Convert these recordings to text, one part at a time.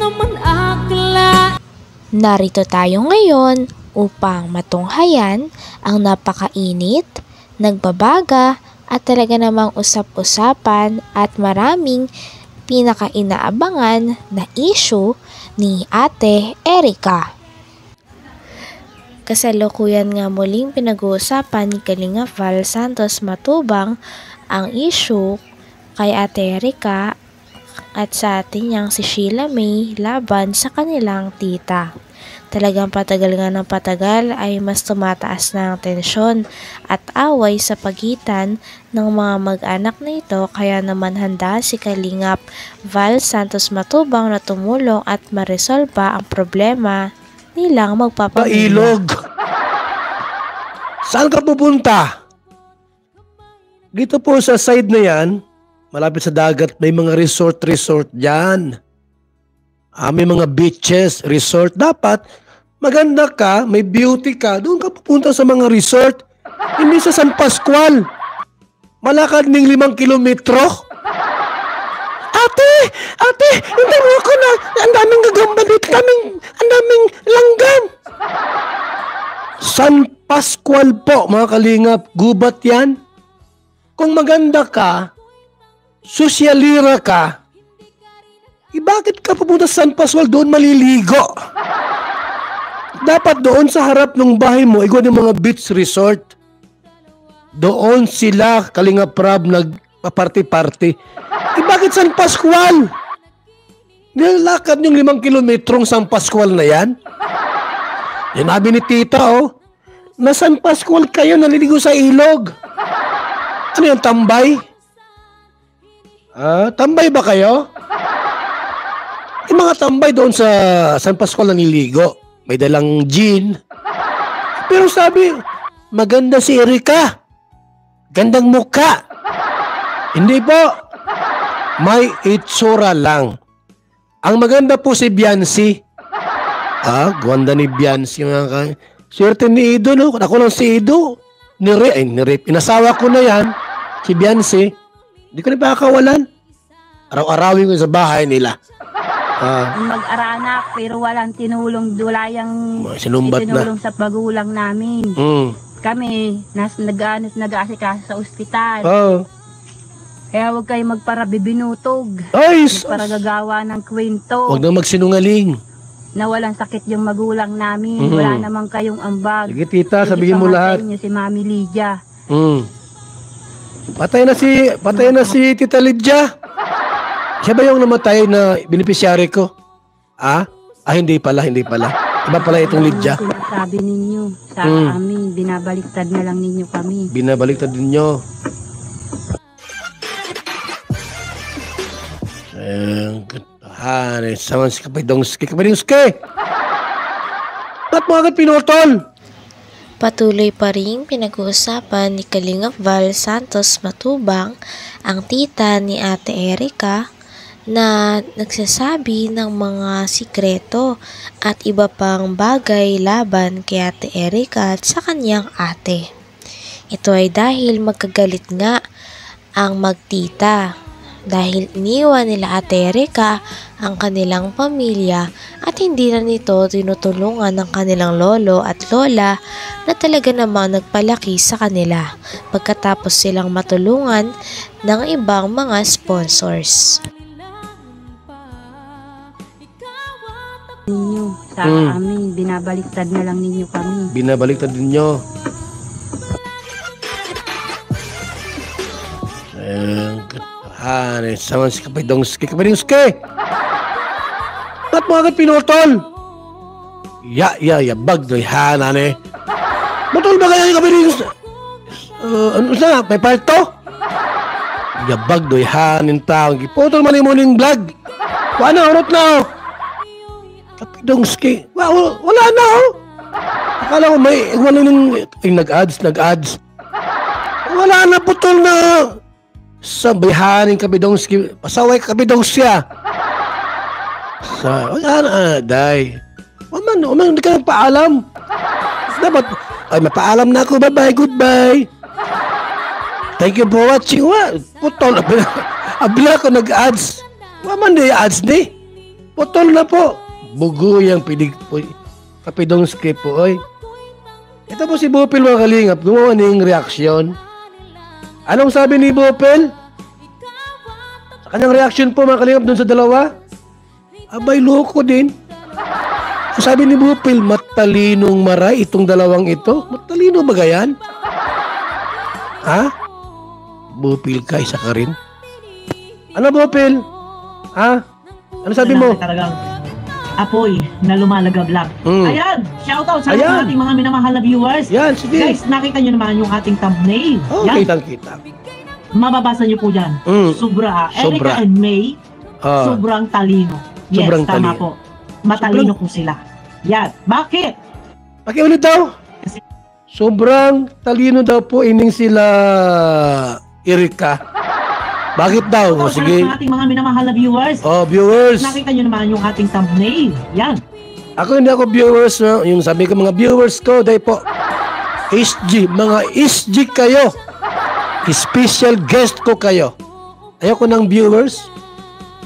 naman akla. Narito tayo ngayon upang matunghayan ang napakainit, nagbabaga at talaga namang usap-usapan at maraming pinaka-inaabangan na issue ni Ate Erica. Kasalukuyan nga muling pinag-uusapan ni Kalinga Val Santos Matubang ang issue kay Ate Erica at sa atin niyang si Sheila May laban sa kanilang tita. Talagang patagal nga ng patagal ay mas tumataas na ang tensyon at away sa pagitan ng mga mag-anak na ito, kaya naman handa si Kalingap Val Santos Matubang na tumulong at maresolba ang problema nilang magpapamilya. Ilog! Saan ka pupunta? Dito po sa side na yan, malapit sa dagat, may mga resort dyan. May mga beaches, resort. Dapat, maganda ka, may beauty ka, doon ka pupunta sa mga resort. Hindi sa San Pascual. Malakad ng 5 kilometro. Ate, hindi mo ako na, ang daming gagamba dito, ang daming langgam. San Pascual po, mga kalingap, gubat yan. Kung maganda ka, sosyalira ka, bakit ka pupunta sa San Pascual, doon maliligo? Dapat doon sa harap ng bahay mo, ikaw yung mga beach resort. Doon sila, Kalinga Prab, nagpa-party-party. Bakit San Pascual? Nilalakad yung 5 kilometrong San Pascual na yan? Yan sabi ni tita, na San Pascual kayo naliligo sa ilog. Ano yung tambay? Tambay ba kayo? Yung mga tambay doon sa San Pascual naliligo. May dalang gin. Pero sabi, maganda si Erica. Gandang mukha. Hindi po. May itsura lang. Ang maganda po si Biancy. Ganda ni Biancy. Swerte ni Ido, no? Ako lang si Ido. Nirip. Inasawa ko na yan. Si Biancy. Hindi ko na pakakawalan. Araw-arawin ko sa bahay nila. Mag-aranak pero walang tinulong sinumbat itinulong sa magulang namin. Kami, nag-aasikaso sa ospital. Kaya huwag kayo magparabibinutog. Magparagagawa ng kwento. Huwag na magsinungaling. Na walang sakit yung magulang namin. Wala namang kayong ambag. Sige tita, sabihin mo lahat. Si Mami Lydia. Patay na si Tita Lydia. Siya ba yung namatay na beneficiary ko? Hindi pala. Iba pala itong Lydia. Sabi ninyo sa amin, binabaliktad na lang ninyo kami. Binabaliktad ninyo. Saman si Kapidongski. Ba't mo agad pinutol? Patuloy pa rin pinag-uusapan ni Kalingap Val Santos Matubang ang tita ni Ate Erica na nagsasabi ng mga sikreto at iba pang bagay laban kay Ate Erica at sa kanyang ate. Ito ay dahil magkagalit nga ang magtita dahil iniwan nila Ate Erica ang kanilang pamilya at hindi na nito tinutulungan ng kanilang lolo at lola na talaga namang nagpalaki sa kanila pagkatapos silang matulungan ng ibang mga sponsors. Ninyo sa amin, binabaliktad na lang ninyo kami. Binabaliktad ninyo. Saman si Kapidongski. Ba't mo agad pinutol? Bag doy hanane. Butol ba kaya yung Kapidongski? Ano sa? May parto? Bag doy hanin taong. Putol man mo ng vlog. Wala na, na. Kapidongski. Wala na, Akala ko wala nang nag-ads. Wala na, putol na. Sabihanin Kapidongski. Pasaway Kapidongski wala na, day. Hindi ka nagpaalam. Dapat, mapaalam na ako. Bye-bye, goodbye. Thank you for watching. Putol, abila ko nag-ads. Waman di ads di. Putol na po. Buguyang pidig po. Kapidong script po, oy. Ito po si Bupil mga kalingap, gumawa ng reaksyon. Anong sabi ni Bupil? Sa kanyang reaksyon po mga kalingap dun sa dalawa, abay loko din. So, sabi ni Bupil, matalinong maray itong dalawang ito. Matalino ba gayan? Ha? Bupil ka, isa ka rin. Ano Bupil? Ha? Ano sabi mo? Talagang apoy na lumalagab lang. Ayan, shoutout sa ating mga minamahal na viewers. Yan, sige. Guys, nakita nyo naman yung ating thumbnail. Oh, Yan, kitang-kita. mababasa nyo po dyan. Sobra. Erica and May, sobrang talino. Yes, Sobrang tama talino. po. Matalino po sila. Yan. Bakit? Pakiulit daw. Kasi- Sobrang talino daw po ining sila Erika. Bakit daw? O, sige. Sa ating mga minamahal na viewers, Oh, viewers. nakita nyo naman yung ating thumbnail. Yan. Ako hindi ako viewers. No? Yung sabi ko mga viewers ko, dahil po, SG. Mga SG kayo. Special guest ko kayo. Ayoko ng viewers.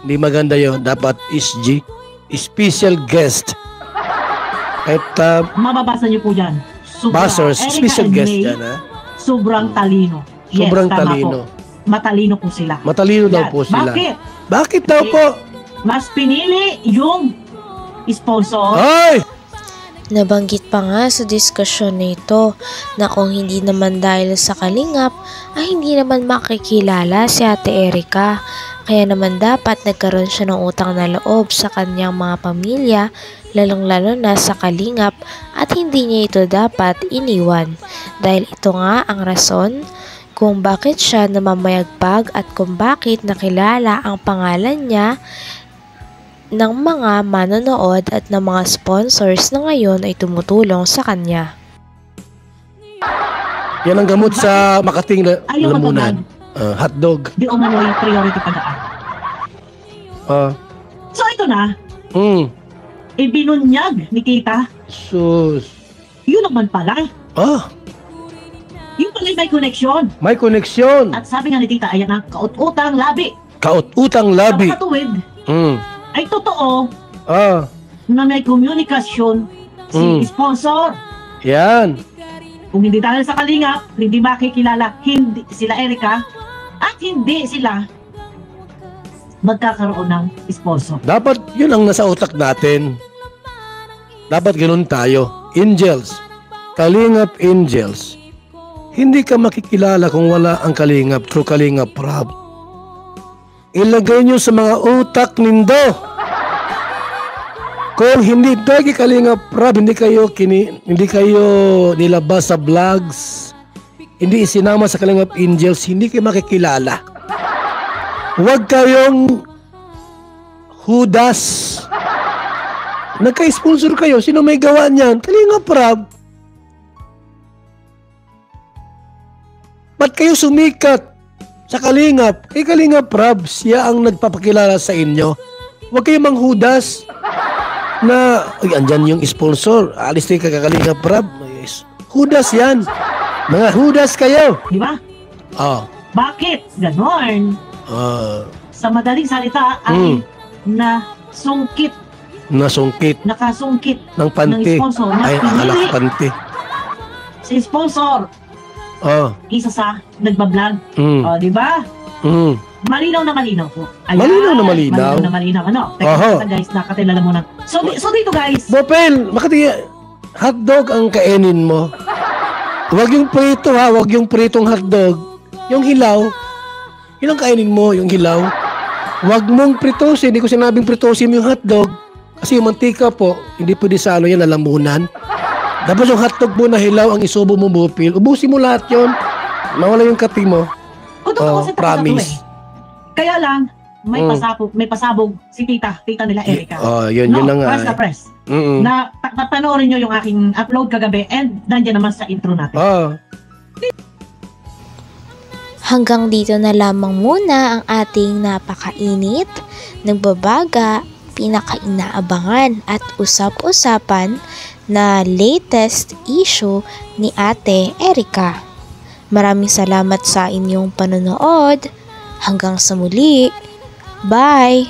Hindi maganda yun. Dapat SG. Special guest. Kahit Mababasa nyo po dyan. buzzers, Erica special and guest May, yan, ha? sobrang talino. Yes, Sobrang tama talino. Po. Matalino po sila. Matalino daw Yan. po sila. Bakit? Bakit daw po? Mas pinili yung sponsor. Ay! Nabanggit pa nga sa diskusyon na ito na kung hindi naman dahil sa kalingap ay hindi naman makikilala si Ate Erika. Kaya naman dapat nagkaroon siya ng utang na loob sa kanyang mga pamilya, lalong-lalo na sa kalingap, at hindi niya ito dapat iniwan. Dahil ito nga ang rason kung bakit siya namamayagpag at kung bakit nakilala ang pangalan niya ng mga manonood at ng mga sponsors na ngayon ay tumutulong sa kanya. Yan ang gamot sa Makating Ayaw Lamunan. Hotdog. Di umano'y priority pagdaan. So ito na, ibinunyag ni Tita. Sus. Yun naman pala. Yung pala may connection. May koneksyon. At sabi nga ni Tita, ayan ang kaut-utang labi. Kaut-utang labi. Sa makatuwid, ay totoo na may komunikasyon si sponsor. Yan. Kung hindi dahil sa kalingap, hindi makikilala hindi sila Erika at hindi sila magkakaroon ng sponsor. Dapat yun ang nasa utak natin. Dapat ganun tayo. Angels. Kalingap Angels. Hindi ka makikilala kung wala ang kalingap through Kalingap Rab. Ilagay nyo sa mga utak nindo. Kung hindi dagi Kalingap Rab, hindi kayo nilabas sa vlogs, hindi isinama sa Kalingap Angels, hindi kayo makikilala. Huwag kayong hudas. Nagka-sponsor kayo, sino may gawa niyan? Kalingap Rab. Ba't kayo sumikat sa Kalingap? Kay Kalingap Rab, siya ang nagpapakilala sa inyo. Huwag kayong manghudas na, uy, andyan yung sponsor. Alis tayo kay Kalingap Rab. Yes. Hudas yan. Mga hudas kayo. Di ba? Bakit? Ganon. Sa madaling salita ay nasungkit, nakasungkit ng panty. ng sponsor. Ay, alak panty. Si sponsor, isa sa nagbablog. Di ba? Malinaw na malinaw po. Ayan, Malinaw na malinaw. Malinaw na malinaw. Ano? Teka guys, nakatilala mo na. So dito guys. Bopel, Makati, hotdog ang kainin mo. Huwag yung prito ha, huwag yung pritong hotdog. Yung hilaw, yun ang kainin mo, yung hilaw. Huwag mong pritosin, hindi ko sinabing pritosin yung hotdog. Kasi yung mantika po, hindi pwede salo yan, lalamunan. Dapat yung hotdog mo na hilaw ang isubo mo, Bopel. Ubusin mo lahat yun. Mawala yung kati mo. Promise. Kaya lang, may pasabog si tita nila Erika. Yun na nga. Press na press. Na panoorin nyo yung aking upload kagabi and nandiyan naman sa intro natin. Hanggang dito na lamang muna ang ating napakainit, nagbabaga, pinakainaabangan at usap-usapan na latest issue ni Ate Erika. Maraming salamat sa inyong panonood. Hanggang sa muli. Bye!